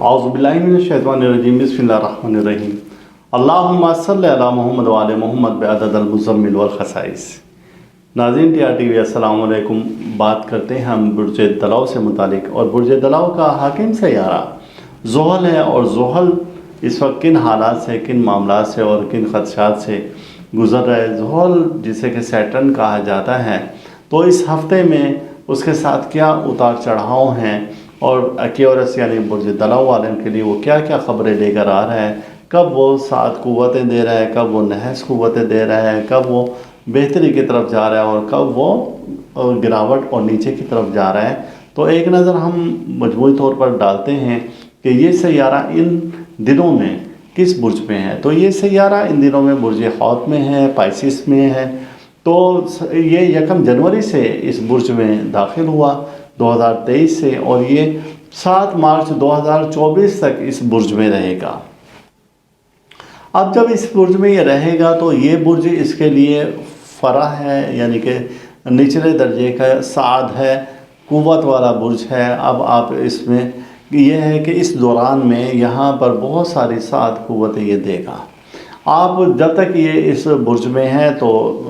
اعوذ باللہ من الشیطان الرجیم بسم اللہ الرحمن الرحیم اللہم صلی علی محمد وعلی محمد بعدد المزمل والخصائص۔ ناظرین ٹی آر ٹی وی السلام علیکم۔ بات کرتے ہیں ہم برج دلو سے متعلق، اور برج دلو کا حاکم سیارہ زحل ہے، اور زحل اس وقت کن حالات سے، کن معاملات سے اور کن خدشات سے گزر رہا ہے۔ زحل جسے کہ سیٹرن کہا جاتا ہے، تو اس ہفتے میں اس کے ساتھ کیا اتار چڑھاؤ ہیں، اور ایکیورس یعنی برج دلو والوں کے لیے وہ کیا کیا خبریں لے کر آ رہا ہے، کب وہ 7 قوتیں دے رہا ہے، کب وہ نحس قوتیں دے رہا ہے، کب وہ بہتری کی طرف جا رہا ہے اور کب وہ گراوٹ اور نیچے کی طرف جا رہا ہے۔ تو ایک نظر ہم مجموعی طور پر ڈالتے ہیں کہ یہ سیارہ ان دنوں میں کس برج میں ہے۔ تو یہ سیارہ ان دنوں میں برج حوت میں ہے، پائسس میں ہے۔ تو یہ 1 جنوری سے اس برج میں داخل ہوا 2023 سے، اور یہ 7 مارچ 2024 تک اس برج میں رہے گا۔ اب جب اس برج میں یہ رہے گا تو یہ برج اس کے لیے فرح ہے، یعنی کہ نچلے درجے کا سعد ہے، قوت والا برج ہے۔ اب آپ اس میں یہ ہے کہ اس دوران میں یہاں پر بہت ساری سعد قوتیں یہ دے گا۔ آپ جب تک یہ اس برج میں ہے تو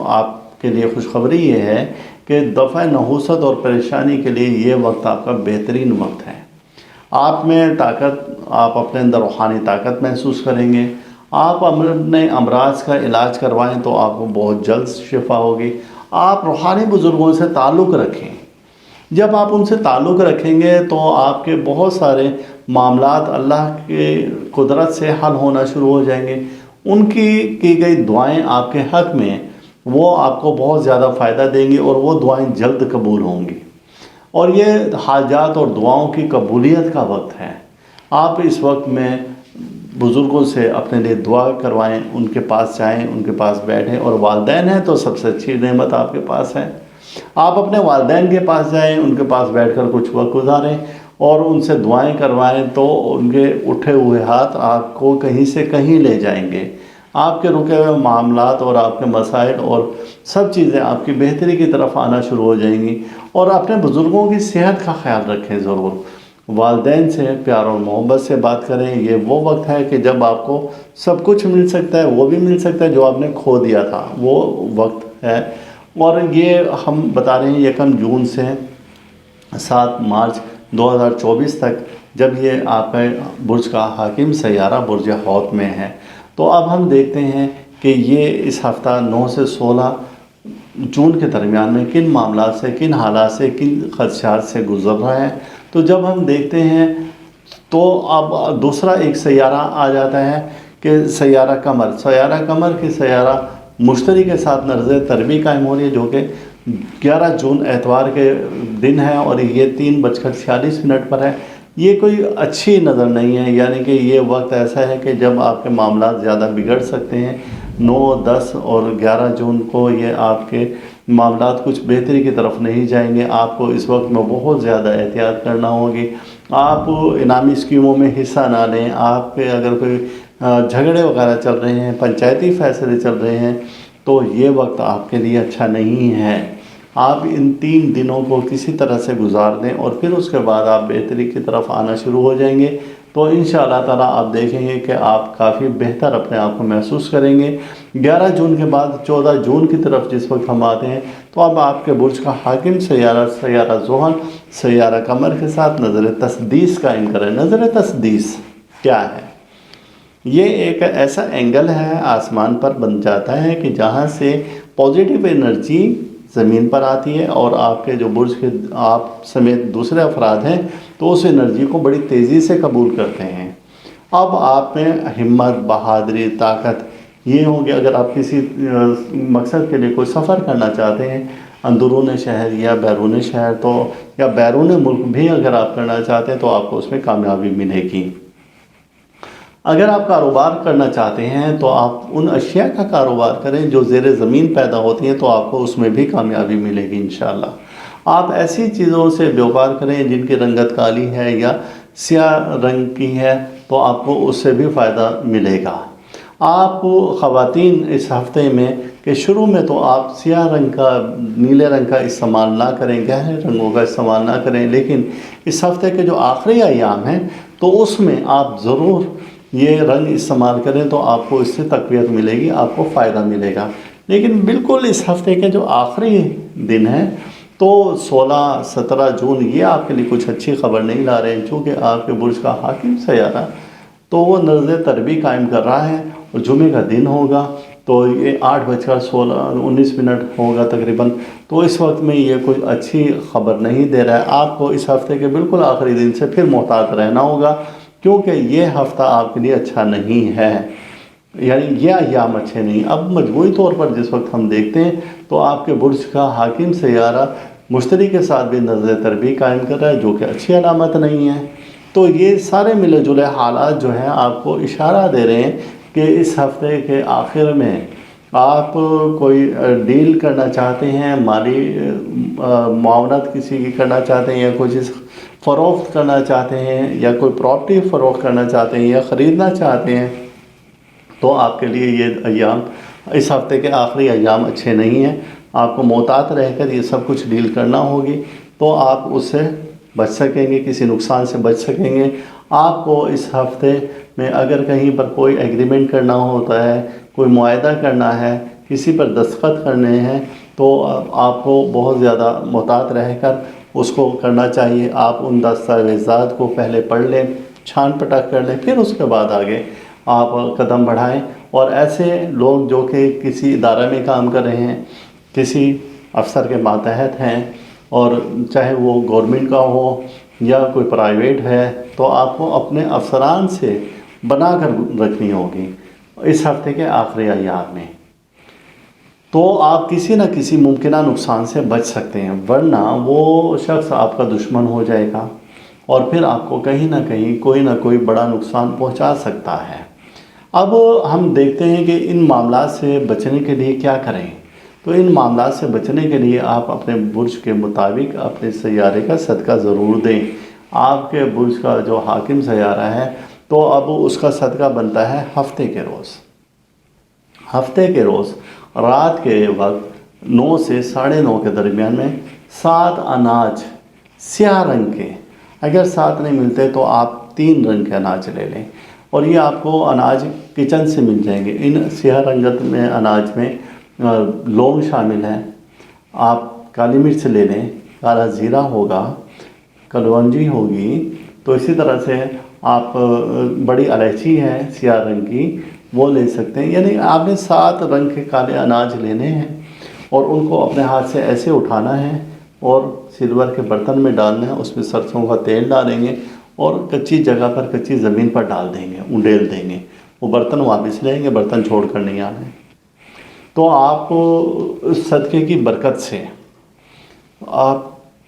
آپ کے لیے خوشخبری یہ ہے کہ دفع نحوست اور پریشانی کے لیے یہ وقت آپ کا بہترین وقت ہے۔ آپ میں طاقت، آپ اپنے اندر روحانی طاقت محسوس کریں گے۔ آپ اپنے امراض کا علاج کروائیں تو آپ کو بہت جلد شفا ہوگی۔ آپ روحانی بزرگوں سے تعلق رکھیں۔ جب آپ ان سے تعلق رکھیں گے تو آپ کے بہت سارے معاملات اللہ کے قدرت سے حل ہونا شروع ہو جائیں گے۔ ان کی گئی دعائیں آپ کے حق میں وہ آپ کو بہت زیادہ فائدہ دیں گی، اور وہ دعائیں جلد قبول ہوں گی۔ اور یہ حاجات اور دعاؤں کی قبولیت کا وقت ہے۔ آپ اس وقت میں بزرگوں سے اپنے لیے دعا کروائیں، ان کے پاس جائیں، ان کے پاس بیٹھیں، اور والدین ہیں تو سب سے اچھی نعمت آپ کے پاس ہے۔ آپ اپنے والدین کے پاس جائیں، ان کے پاس بیٹھ کر کچھ وقت گزاریں اور ان سے دعائیں کروائیں، تو ان کے اٹھے ہوئے ہاتھ آپ کو کہیں سے کہیں لے جائیں گے۔ آپ کے رکے ہوئے معاملات اور آپ کے مسائل اور سب چیزیں آپ کی بہتری کی طرف آنا شروع ہو جائیں گی۔ اور اپنے بزرگوں کی صحت کا خیال رکھیں ضرور۔ والدین سے پیار اور محبت سے بات کریں۔ یہ وہ وقت ہے کہ جب آپ کو سب کچھ مل سکتا ہے، وہ بھی مل سکتا ہے جو آپ نے کھو دیا تھا، وہ وقت ہے۔ اور یہ ہم بتا رہے ہیں 1 جون سے 7 مارچ 2024 تک، جب یہ آپ کے برج کا حاکم سیارہ برج حوت میں ہے۔ تو اب ہم دیکھتے ہیں کہ یہ اس ہفتہ 9 سے 16 جون کے درمیان میں کن معاملات سے، کن حالات سے، کن خدشات سے گزر رہا ہے۔ تو جب ہم دیکھتے ہیں تو اب دوسرا ایک سیارہ آ جاتا ہے کہ سیارہ قمر۔ سیارہ قمر کی سیارہ مشتری کے ساتھ نرز تربی قائم ہو رہی ہے، جو کہ 11 جون اتوار کے دن ہے، اور یہ 3:46 پر ہے۔ یہ کوئی اچھی نظر نہیں ہے، یعنی کہ یہ وقت ایسا ہے کہ جب آپ کے معاملات زیادہ بگڑ سکتے ہیں۔ 9، 10 اور 11 جون کو یہ آپ کے معاملات کچھ بہتری کی طرف نہیں جائیں گے۔ آپ کو اس وقت میں بہت زیادہ احتیاط کرنا ہوگی۔ آپ انعامی اسکیموں میں حصہ نہ لیں۔ آپ کے اگر کوئی جھگڑے وغیرہ چل رہے ہیں، پنچایتی فیصلے چل رہے ہیں، تو یہ وقت آپ کے لیے اچھا نہیں ہے۔ آپ ان 3 دنوں کو کسی طرح سے گزار دیں، اور پھر اس کے بعد آپ بہتری کی طرف آنا شروع ہو جائیں گے۔ تو انشاءاللہ تعالیٰ آپ دیکھیں گے کہ آپ کافی بہتر اپنے آپ کو محسوس کریں گے۔ 11 جون کے بعد 14 جون کی طرف جس وقت ہم آتے ہیں، تو اب آپ کے برج کا حاکم سیارہ زحل سیارہ قمر کے ساتھ نظر تسدیس قائم کرے۔ نظر تسدیس کیا ہے؟ یہ ایک ایسا اینگل ہے آسمان پر بن جاتا ہے کہ جہاں سے پازیٹیو انرجی زمین پر آتی ہے، اور آپ کے جو برج کے آپ سمیت دوسرے افراد ہیں تو اس انرجی کو بڑی تیزی سے قبول کرتے ہیں۔ اب آپ میں ہمت، بہادری، طاقت یہ ہوگی۔ اگر آپ کسی مقصد کے لیے کوئی سفر کرنا چاہتے ہیں، اندرون شہر یا بیرون شہر، تو یا بیرون ملک بھی اگر آپ کرنا چاہتے ہیں، تو آپ کو اس میں کامیابی ملے گی۔ اگر آپ کاروبار کرنا چاہتے ہیں تو آپ ان اشیاء کا کاروبار کریں جو زیر زمین پیدا ہوتی ہیں، تو آپ کو اس میں بھی کامیابی ملے گی انشاءاللہ۔ آپ ایسی چیزوں سے بیوپار کریں جن کی رنگت کالی ہے یا سیاہ رنگ کی ہے، تو آپ کو اس سے بھی فائدہ ملے گا۔ آپ خواتین اس ہفتے میں کہ شروع میں تو آپ سیاہ رنگ کا، نیلے رنگ کا استعمال نہ کریں، گہرے رنگوں کا استعمال نہ کریں، لیکن اس ہفتے کے جو آخری ایام ہیں تو اس میں آپ ضرور یہ رنگ استعمال کریں، تو آپ کو اس سے تقویت ملے گی، آپ کو فائدہ ملے گا۔ لیکن بالکل اس ہفتے کے جو آخری دن ہیں تو 16-17 جون یہ آپ کے لیے کچھ اچھی خبر نہیں لا رہے ہیں، چونکہ آپ کے برج کا حاکم سیارہ تو وہ نظر تربی قائم کر رہا ہے، اور جمعے کا دن ہوگا تو یہ 8:19 ہوگا تقریباً، تو اس وقت میں یہ کوئی اچھی خبر نہیں دے رہا ہے۔ آپ کو اس ہفتے کے بالکل آخری دن سے پھر محتاط رہنا ہوگا، کیونکہ یہ ہفتہ آپ کے لیے اچھا نہیں ہے، یعنی یہ ایام اچھے نہیں۔ اب مجموعی طور پر جس وقت ہم دیکھتے ہیں تو آپ کے برج کا حاکم سیارہ مشتری کے ساتھ بھی نظر تربی قائم کر رہا ہے، جو کہ اچھی علامت نہیں ہے۔ تو یہ سارے ملے جلے حالات جو ہیں آپ کو اشارہ دے رہے ہیں کہ اس ہفتے کے آخر میں آپ کوئی ڈیل کرنا چاہتے ہیں، مالی معاونت کسی کی کرنا چاہتے ہیں، یا کوئی چیز فروخت کرنا چاہتے ہیں، یا کوئی پراپرٹی فروخت کرنا چاہتے ہیں، یا خریدنا چاہتے ہیں، تو آپ کے لیے یہ ایام، اس ہفتے کے آخری ایام اچھے نہیں ہیں۔ آپ کو محتاط رہ کر یہ سب کچھ ڈیل کرنا ہوگی، تو آپ اس سے بچ سکیں گے، کسی نقصان سے بچ سکیں گے۔ آپ کو اس ہفتے میں اگر کہیں پر کوئی ایگریمنٹ کرنا ہوتا ہے، کوئی معاہدہ کرنا ہے، کسی پر دستخط کرنے ہیں، تو آپ کو بہت زیادہ محتاط رہ کر اس کو کرنا چاہیے۔ آپ ان دستاویزات کو پہلے پڑھ لیں، چھان پٹک کر لیں، پھر اس کے بعد آگے آپ قدم بڑھائیں۔ اور ایسے لوگ جو کہ کسی ادارے میں کام کر رہے ہیں، کسی افسر کے ماتحت ہیں، اور چاہے وہ گورنمنٹ کا ہو یا کوئی پرائیویٹ ہے، تو آپ کو اپنے افسران سے بنا کر رکھنی ہوگی اس ہفتے کے آخری ایام میں، تو آپ کسی نہ کسی ممکنہ نقصان سے بچ سکتے ہیں، ورنہ وہ شخص آپ کا دشمن ہو جائے گا اور پھر آپ کو کہیں نہ کہیں کوئی نہ کوئی بڑا نقصان پہنچا سکتا ہے۔ اب ہم دیکھتے ہیں کہ ان معاملات سے بچنے کے لیے کیا کریں۔ تو ان معاملات سے بچنے کے لیے آپ اپنے برج کے مطابق اپنے سیارے کا صدقہ ضرور دیں۔ آپ کے برج کا جو حاکم سیارہ ہے تو اب اس کا صدقہ بنتا ہے ہفتے کے روز۔ ہفتے کے روز رات کے وقت 9 سے 9:30 کے درمیان میں 7 اناج سیاہ رنگ کے، اگر 7 نہیں ملتے تو آپ 3 رنگ کے اناج لے لیں، اور یہ آپ کو اناج کچن سے مل جائیں گے۔ ان سیاہ رنگت میں اناج میں لونگ شامل ہے، آپ کالی مرچ لے لیں، کالا زیرہ ہوگا، کلونجی ہوگی، تو اسی طرح سے آپ بڑی الائچی ہے سیاہ رنگ کی، وہ لے سکتے ہیں۔ یعنی آپ نے 7 رنگ کے کالے اناج لینے ہیں، اور ان کو اپنے ہاتھ سے ایسے اٹھانا ہے اور سلور کے برتن میں ڈالنا ہے، اس میں سرسوں کا تیل ڈالیں گے اور کچی جگہ پر، کچی زمین پر ڈال دیں گے، انڈیل دیں گے، وہ برتن واپس لیں گے، برتن چھوڑ کر نہیں آنے۔ تو آپ کو اس صدقے کی برکت سے آپ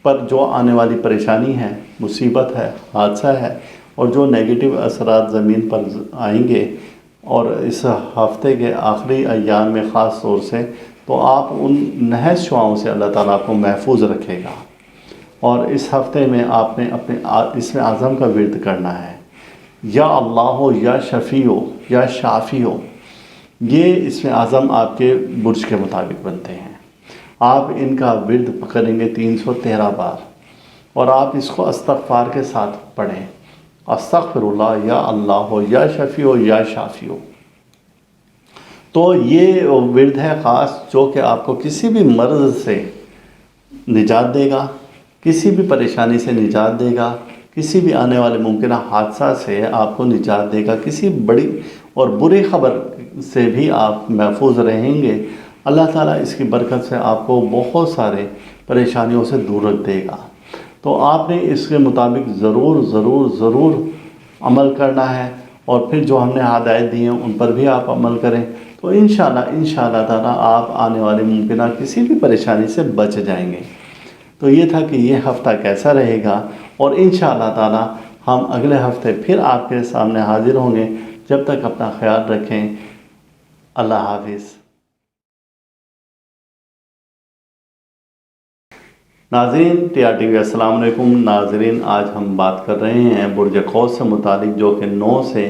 پر جو آنے والی پریشانی ہے، مصیبت ہے، حادثہ ہے، اور جو نیگیٹو اثرات زمین پر آئیں گے، اور اس ہفتے کے آخری ایام میں خاص طور سے، تو آپ ان نحس شعاؤں سے اللہ تعالیٰ آپ کو محفوظ رکھے گا۔ اور اس ہفتے میں آپ نے اپنے اسم اعظم کا ورد کرنا ہے، یا اللہ ہو، یا شفیع ہو، یا شافی ہو۔ یہ اسم اعظم آپ کے برج کے مطابق بنتے ہیں۔ آپ ان کا ورد کریں گے 313 بار، اور آپ اس کو استغفار کے ساتھ پڑھیں، استغفر اللہ، یا اللہ ہو، یا شفیع ہو، یا شافی ہو۔ تو یہ ورد ہے خاص، جو کہ آپ کو کسی بھی مرض سے نجات دے گا، کسی بھی پریشانی سے نجات دے گا، کسی بھی آنے والے ممکنہ حادثہ سے آپ کو نجات دے گا، کسی بڑی اور بری خبر سے بھی آپ محفوظ رہیں گے۔ اللہ تعالیٰ اس کی برکت سے آپ کو بہت سارے پریشانیوں سے دور رکھ دے گا۔ تو آپ نے اس کے مطابق ضرور ضرور ضرور عمل کرنا ہے، اور پھر جو ہم نے ہدایت دی ہیں ان پر بھی آپ عمل کریں، تو انشاءاللہ تعالیٰ آپ آنے والے ممکنہ کسی بھی پریشانی سے بچ جائیں گے۔ تو یہ تھا کہ یہ ہفتہ کیسا رہے گا، اور انشاءاللہ تعالیٰ ہم اگلے ہفتے پھر آپ کے سامنے حاضر ہوں گے۔ جب تک اپنا خیال رکھیں، اللہ حافظ۔ ناظرین TRTV السلام علیکم۔ ناظرین آج ہم بات کر رہے ہیں برج قوس سے متعلق، جو کہ 9 سے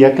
1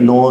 9,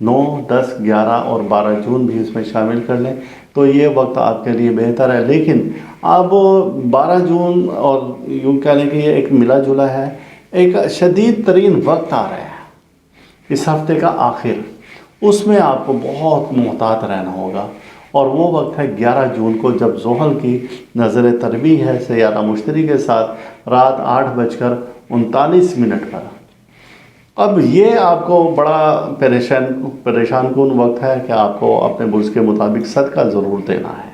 9, 10, 11 اور 12 جون بھی اس میں شامل کر لیں تو یہ وقت آپ کے لیے بہتر ہے۔ لیکن اب 12 جون اور یوں کہہ لیں کہ یہ ایک ملا جلا ہے، ایک شدید ترین وقت آ رہا ہے اس ہفتے کا آخر، اس میں آپ کو بہت محتاط رہنا ہوگا، اور وہ وقت ہے 11 جون کو جب زحل کی نظر تربیع ہے سیارہ مشتری کے ساتھ رات 8:39 پر۔ اب یہ آپ کو بڑا پریشان کن وقت ہے کہ آپ کو اپنے برج کے مطابق صدقہ ضرور دینا ہے۔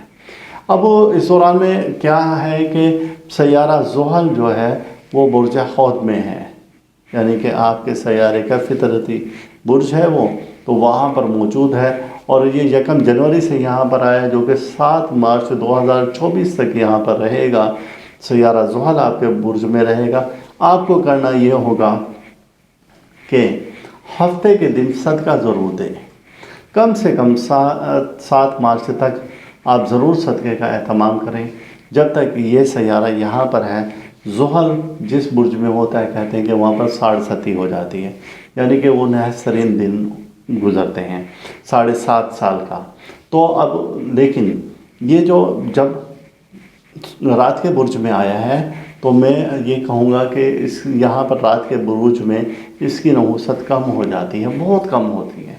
اب اس دوران میں کیا ہے کہ سیارہ زحل جو ہے وہ برج حوت میں ہے، یعنی کہ آپ کے سیارے کا فطرتی برج ہے وہ، تو وہاں پر موجود ہے، اور یہ 1 جنوری سے یہاں پر آیا جو کہ 7 مارچ 2024 تک یہاں پر رہے گا۔ سیارہ زحل آپ کے برج میں رہے گا۔ آپ کو کرنا یہ ہوگا کہ ہفتے کے دن صدقہ ضرور دیں، کم سے کم 7 مارچ تک آپ ضرور صدقے کا اہتمام کریں جب تک یہ سیارہ یہاں پر ہے۔ زحل جس برج میں ہوتا ہے کہتے ہیں کہ وہاں پر 7.5 ہو جاتی ہے، یعنی کہ وہ نحس ترین دن گزرتے ہیں 7.5 سال کا۔ تو اب لیکن یہ جو جب رات کے برج میں آیا ہے تو میں یہ کہوں گا کہ یہاں پر رات کے برج میں اس کی نحوست کم ہو جاتی ہے، بہت کم ہوتی ہے،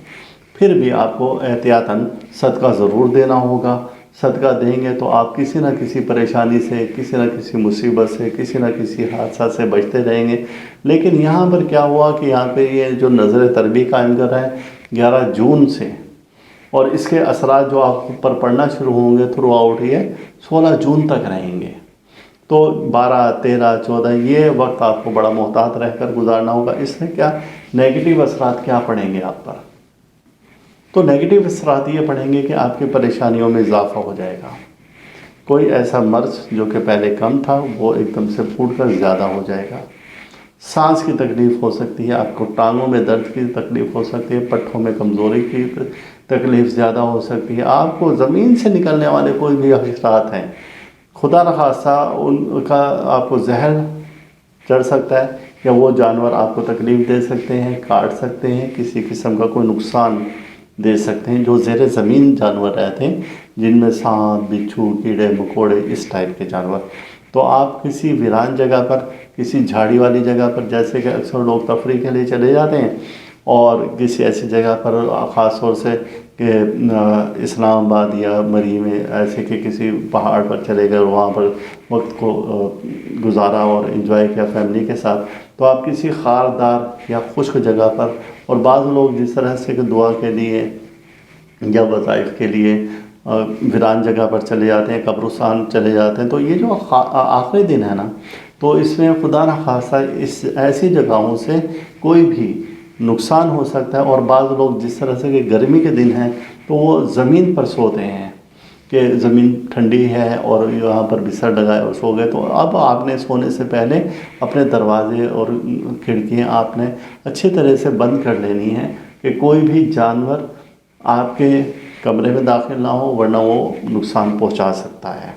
پھر بھی آپ کو احتیاطاً صدقہ ضرور دینا ہوگا۔ صدقہ دیں گے تو آپ کسی نہ کسی پریشانی سے، کسی نہ کسی مصیبت سے، کسی نہ کسی حادثہ سے بچتے رہیں گے۔ لیکن یہاں پر کیا ہوا کہ یہاں پہ یہ جو نظر تربیع قائم کر رہا ہے 11 جون سے، اور اس کے اثرات جو آپ پر پڑنا شروع ہوں گے تھرو آؤٹ یہ 16 جون تک رہیں گے۔ تو 12، 13، 14 یہ وقت آپ کو بڑا محتاط رہ کر گزارنا ہوگا۔ اس میں کیا نیگیٹو اثرات کیا پڑیں گے آپ پر؟ تو نیگیٹو اثرات یہ پڑیں گے کہ آپ کی پریشانیوں میں اضافہ ہو جائے گا۔ کوئی ایسا مرض جو کہ پہلے کم تھا وہ ایک دم سے پھوٹ کر زیادہ ہو جائے گا۔ سانس کی تکلیف ہو سکتی ہے، آپ کو ٹانگوں میں درد کی تکلیف ہو سکتی ہے، پٹھوں میں کمزوری کی تکلیف زیادہ ہو سکتی ہے، آپ کو زمین سے نکلنے والے کوئی بھی حشرات ہیں، خدا نخواستہ ان کا آپ کو زہر چڑھ سکتا ہے، یا وہ جانور آپ کو تکلیف دے سکتے ہیں، کاٹ سکتے ہیں، کسی قسم کا کوئی نقصان دے سکتے ہیں، جو زیر زمین جانور رہتے ہیں جن میں سانپ، بچھو، کیڑے مکوڑے اس ٹائپ کے جانور۔ تو آپ کسی ویران جگہ پر، کسی جھاڑی والی جگہ پر، جیسے کہ اکثر لوگ تفریح کے لیے چلے جاتے ہیں، اور کسی ایسی جگہ پر خاص طور سے کہ اسلام آباد یا مری میں ایسے کہ کسی پہاڑ پر چلے گئے اور وہاں پر وقت کو گزارا اور انجوائے کیا فیملی کے ساتھ، تو آپ کسی خاردار یا خشک جگہ پر، اور بعض لوگ جس طرح سے کہ دعا کے لیے یا وظائف کے لیے ویران جگہ پر چلے جاتے ہیں، قبرستان چلے جاتے ہیں، تو یہ جو آخری دن ہے نا، تو اس میں خدا نخواستہ اس ایسی جگہوں سے کوئی بھی نقصان ہو سکتا ہے۔ اور بعض لوگ جس طرح سے کہ گرمی کے دن ہیں تو وہ زمین پر سوتے ہیں کہ زمین ٹھنڈی ہے اور یہاں پر بستر لگائے اور سو گئے، تو اب آپ نے سونے سے پہلے اپنے دروازے اور کھڑکیاں آپ نے اچھی طرح سے بند کر لینی ہیں کہ کوئی بھی جانور آپ کے کمرے میں داخل نہ ہو، ورنہ وہ نقصان پہنچا سکتا ہے۔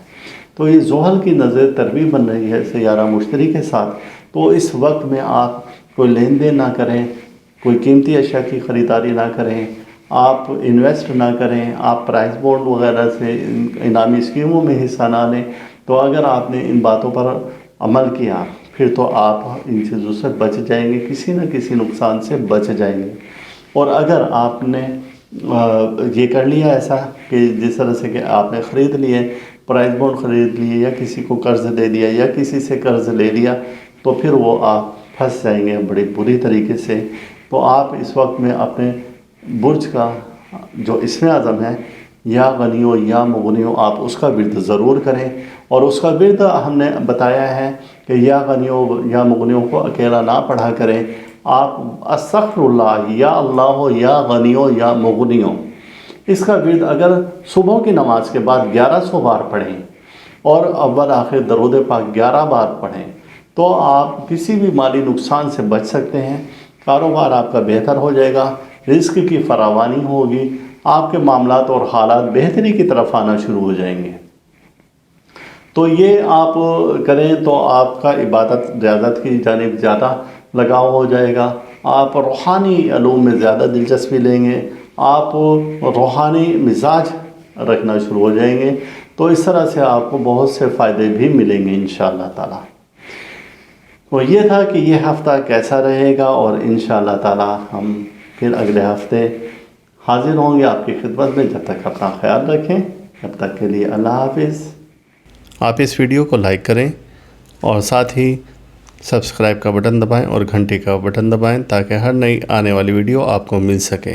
تو یہ زحل کی نظر تربیع بن رہی ہے سیارہ مشتری کے ساتھ، تو اس وقت میں آپ کوئی لین دین نہ کریں، کوئی قیمتی اشیاء کی خریداری نہ کریں، آپ انویسٹ نہ کریں، آپ پرائز بونڈ وغیرہ سے انعامی اسکیموں میں حصہ نہ لیں۔ تو اگر آپ نے ان باتوں پر عمل کیا پھر تو آپ ان چیزوں سے بچ جائیں گے، کسی نہ کسی نقصان سے بچ جائیں گے۔ اور اگر آپ نے یہ کر لیا ایسا کہ جس طرح سے کہ آپ نے خرید لیے، پرائز بونڈ خرید لیے، یا کسی کو قرض دے دیا، یا کسی سے قرض لے لیا، تو پھر وہ آپ پھنس جائیں گے بڑی بری طریقے سے۔ تو آپ اس وقت میں اپنے برج کا جو اسم اعظم ہے یا غنیو یا مغنیو، آپ اس کا ورد ضرور کریں، اور اس کا ورد ہم نے بتایا ہے کہ یا غنیو یا مغنیو کو اکیلا نہ پڑھا کریں، آپ استغفر اللہ یا اللہ یا غنیو یا مغنیو، اس کا ورد اگر صبح کی نماز کے بعد 1100 بار پڑھیں اور اول آخر درود پاک 11 بار پڑھیں تو آپ کسی بھی مالی نقصان سے بچ سکتے ہیں، کاروبار آپ کا بہتر ہو جائے گا، رزق کی فراوانی ہوگی، آپ کے معاملات اور حالات بہتری کی طرف آنا شروع ہو جائیں گے۔ تو یہ آپ کریں تو آپ کا عبادت ریاضت کی جانب زیادہ لگاؤ ہو جائے گا، آپ روحانی علوم میں زیادہ دلچسپی لیں گے، آپ روحانی مزاج رکھنا شروع ہو جائیں گے، تو اس طرح سے آپ کو بہت سے فائدے بھی ملیں گے انشاءاللہ تعالی۔ وہ یہ تھا کہ یہ ہفتہ کیسا رہے گا، اور انشاءاللہ تعالی ہم پھر اگلے ہفتے حاضر ہوں گے آپ کی خدمت میں۔ جب تک اپنا خیال رکھیں، جب تک کے لیے اللہ حافظ۔ آپ اس ویڈیو کو لائک کریں اور ساتھ ہی سبسکرائب کا بٹن دبائیں اور گھنٹی کا بٹن دبائیں تاکہ ہر نئی آنے والی ویڈیو آپ کو مل سکے۔